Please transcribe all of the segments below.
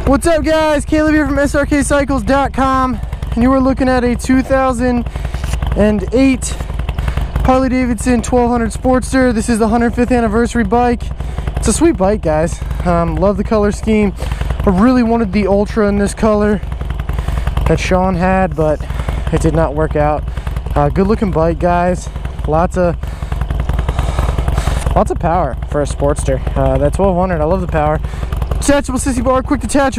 What's up, guys? Caleb here from Srkcycles.com, and you are looking at a 2008 Harley Davidson 1200 Sportster. This is the 105th anniversary bike. It's a sweet bike, guys. Love the color scheme. I really wanted the Ultra in this color that Sean had, but it did not work out. Good looking bike, guys. Lots of power for a Sportster. That 1200, I love the power. Detachable sissy bar, quick detach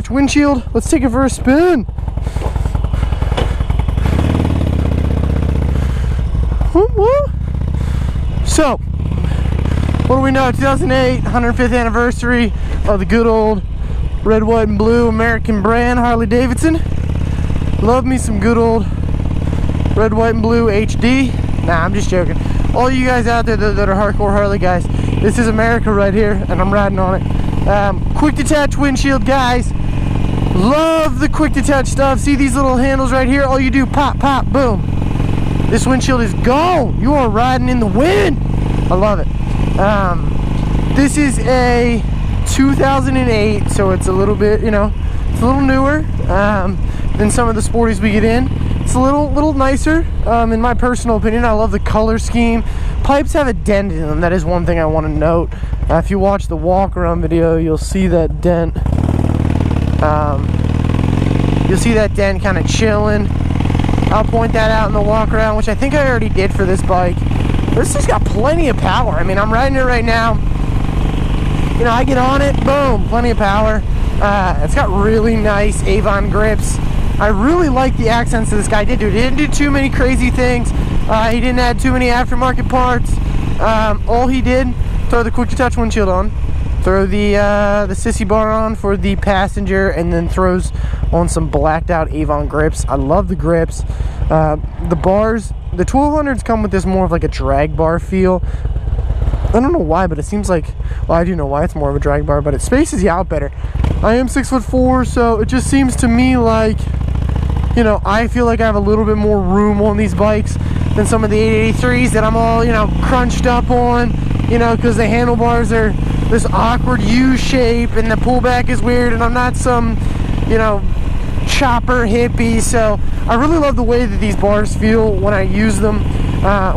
windshield. Let's take it for a spin. So, what do we know? 2008, 105th anniversary of the good old red, white, and blue American brand Harley Davidson. Love me some good old red, white, and blue HD. Nah, I'm just joking. All you guys out there that are hardcore Harley guys, this is America right here, and I'm riding on it. Quick detach windshield, guys. Love the quick detach stuff. See these little handles right here? All you do, pop, pop, boom. This windshield is gone. You are riding in the wind. I love it. This is a 2008, so it's a little bit, you know, it's a little newer than some of the sporties we get in. It's a little nicer, in my personal opinion. I love the color scheme. Pipes have a dent in them. That is one thing I want to note. If you watch the walk around video, you'll see that dent. You'll see that dent kind of chilling. I'll point that out in the walk around, which I think I already did for this bike. This has got plenty of power. I mean, I'm riding it right now. You know, I get on it, boom, plenty of power. It's got really nice Avon grips. I really like the accents that this guy did do. He didn't do too many crazy things. He didn't add too many aftermarket parts. All he did, throw the quick detach windshield on, throw the sissy bar on for the passenger, and then throws on some blacked out Avon grips. I love the grips. The bars, the 1200s come with this more of like a drag bar feel. I don't know why, but it seems like, well, I do know why it's more of a drag bar, but it spaces you out better. I am 6'4", so it just seems to me like, you know, I feel like I have a little bit more room on these bikes than some of the 883s that I'm all, you know, crunched up on, you know, because the handlebars are this awkward U shape and the pullback is weird, and I'm not some, you know, chopper hippie. So I really love the way that these bars feel when I use them,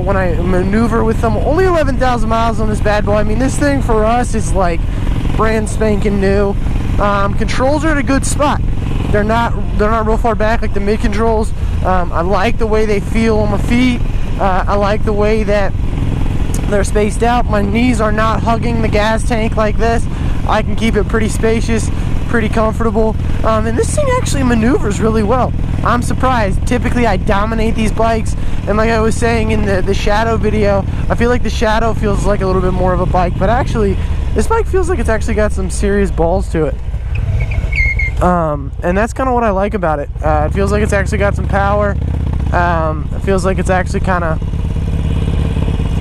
when I maneuver with them. Only 11,000 miles on this bad boy. I mean, this thing for us is like brand spanking new. Controls are at a good spot. They're not real far back like the mid controls. I like the way they feel on my feet. I like the way that they're spaced out. My knees are not hugging the gas tank like this. I can keep it pretty spacious, pretty comfortable, and this thing actually maneuvers really well. I'm surprised. Typically I dominate these bikes, and like I was saying in the Shadow video, I feel like the Shadow feels like a little bit more of a bike, but actually this bike feels like it's actually got some serious balls to it. And that's kind of what I like about it. It feels like it's actually got some power. It feels like it's actually kind of,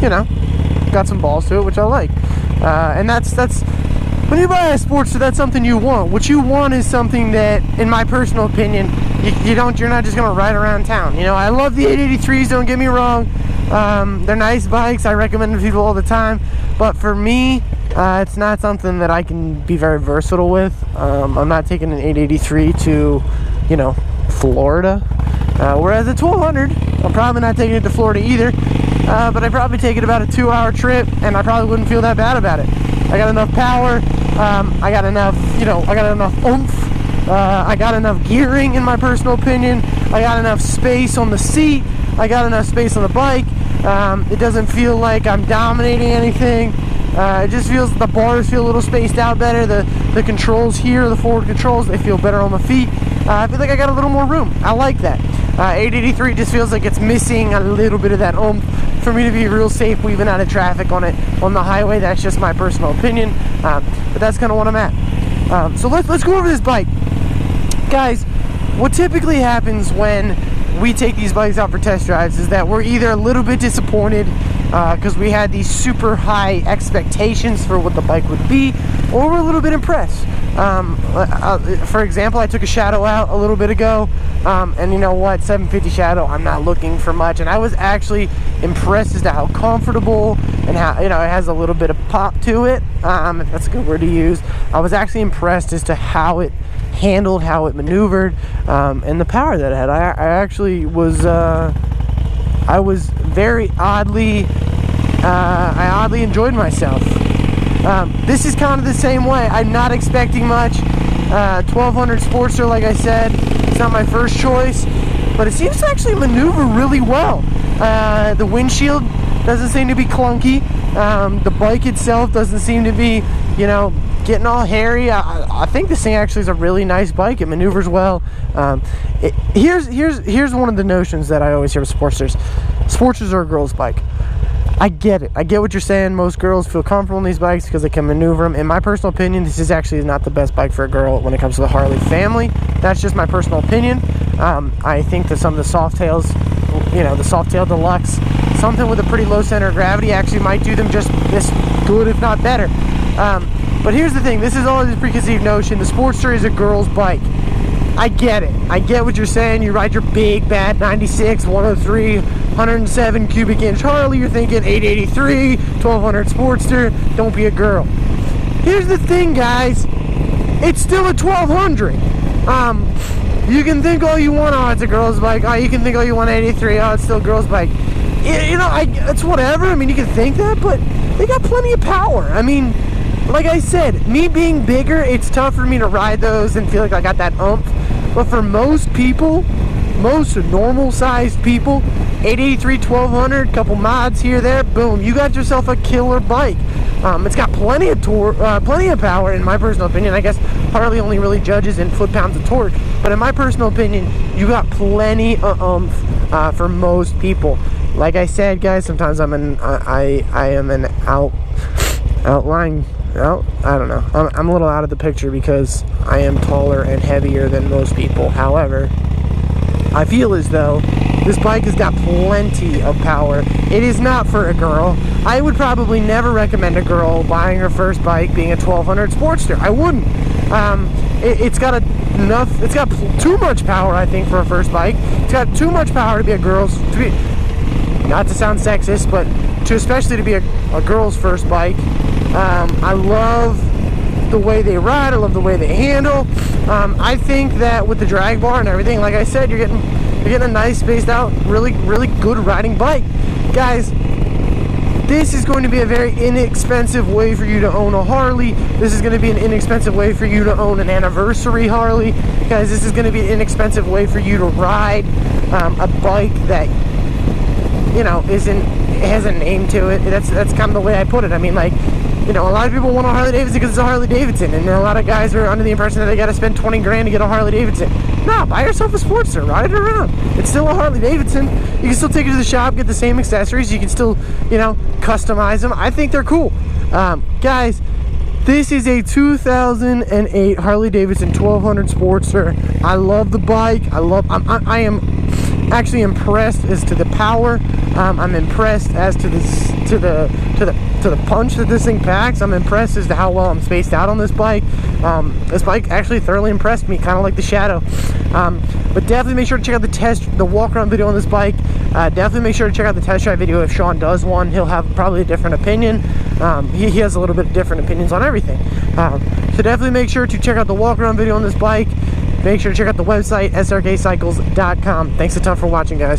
you know, got some balls to it, which I like. And that's when you buy a Sportster, that's something you want. What you want is something that, in my personal opinion, you're not just gonna ride around town. You know, I love the 883s, don't get me wrong. They're nice bikes. I recommend them to people all the time. But for me, it's not something that I can be very versatile with. I'm not taking an 883 to, you know, Florida. Whereas a 1200, I'm probably not taking it to Florida either. But I'd probably take it about a 2-hour trip, and I probably wouldn't feel that bad about it. I got enough power. I got enough, you know, I got enough oomph. I got enough gearing, in my personal opinion. I got enough space on the seat. I got enough space on the bike. It doesn't feel like I'm dominating anything. It just feels, the bars feel a little spaced out better. The controls here, the forward controls, they feel better on my feet. I feel like I got a little more room. I like that. 883 just feels like it's missing a little bit of that oomph for me to be real safe weaving out of traffic on it on the highway. That's just my personal opinion, but that's kind of what I'm at. So let's go over this bike, guys. What typically happens when we take these bikes out for test drives is that we're either a little bit disappointed because we had these super high expectations for what the bike would be, or we're a little bit impressed. For example, I took a shadow out a little bit ago, and you know what, 750 shadow, I'm not looking for much, and I was actually impressed as to how comfortable and how, you know, it has a little bit of pop to it, if that's a good word to use. I was actually impressed as to how it handled, how it maneuvered, and the power that it had. I actually was I was very oddly I oddly enjoyed myself. This is kind of the same way. I'm not expecting much. 1200 Sportster, like I said, it's not my first choice, but it seems to actually maneuver really well. The windshield doesn't seem to be clunky. The bike itself doesn't seem to be, you know, getting all hairy. I think this thing actually is a really nice bike. It maneuvers well. Here's one of the notions that I always hear with Sportsters. Sportsters are a girl's bike. I get it. I get what you're saying. Most girls feel comfortable in these bikes because they can maneuver them. In my personal opinion, this is actually not the best bike for a girl when it comes to the Harley family. That's just my personal opinion. I think that some of the Softails, you know, the Softail Deluxe, something with a pretty low center of gravity actually might do them just this good, if not better. But here's the thing. This is always a preconceived notion. The Sportster is a girl's bike. I get it. I get what you're saying. You ride your big, bad 96, 103, 107 cubic inch Harley. You're thinking 883, 1200 Sportster. Don't be a girl. Here's the thing, guys. It's still a 1200. You can think all you want, oh, it's a girl's bike. Oh, you can think all you want, 83, oh, it's still a girl's bike. You know, it's whatever. I mean, you can think that, but they got plenty of power. I mean, like I said, me being bigger, it's tough for me to ride those and feel like I got that oomph. But for most people, most normal sized people, 883, 1200, couple mods here, there, boom, you got yourself a killer bike. It's got plenty of plenty of power, in my personal opinion. I guess Harley only really judges in foot-pounds of torque, but in my personal opinion, you got plenty of oomph for most people. Like I said, guys, sometimes I am an outlying. Well, I don't know. I'm a little out of the picture because I am taller and heavier than most people. However, I feel as though this bike has got plenty of power. It is not for a girl. I would probably never recommend a girl buying her first bike being a 1200 Sportster. I wouldn't. It's got too much power, I think, for a first bike. It's got too much power to be a girl's, not to sound sexist, but especially to be a girl's first bike. I love the way they ride. I love the way they handle. I think that with the drag bar and everything, like I said, you're getting a nice spaced out, really good riding bike. Guys, this is going to be a very inexpensive way for you to own a Harley. This is going to be an inexpensive way for you to own an anniversary Harley. Guys, this is going to be an inexpensive way for you to ride a bike that, you know, has a name to it. That's kind of the way I put it. I mean, like, you know, a lot of people want a Harley Davidson because it's a Harley Davidson, and a lot of guys are under the impression that they got to spend 20 grand to get a Harley Davidson. No, buy yourself a Sportster, ride it around. It's still a Harley Davidson. You can still take it to the shop, get the same accessories. You can still, you know, customize them. I think they're cool. Guys, this is a 2008 Harley Davidson 1200 Sportster. I love the bike. I am actually impressed as to the power. I'm impressed as to the punch that this thing packs. I'm impressed as to how well I'm spaced out on this bike. This bike actually thoroughly impressed me, kind of like the Shadow. But definitely make sure to check out the walk around video on this bike. Definitely make sure to check out the test drive video if Sean does one. He'll have probably a different opinion. He has a little bit different opinions on everything. So definitely make sure to check out the walk around video on this bike. Make sure to check out the website, srkcycles.com. Thanks a ton for watching, guys.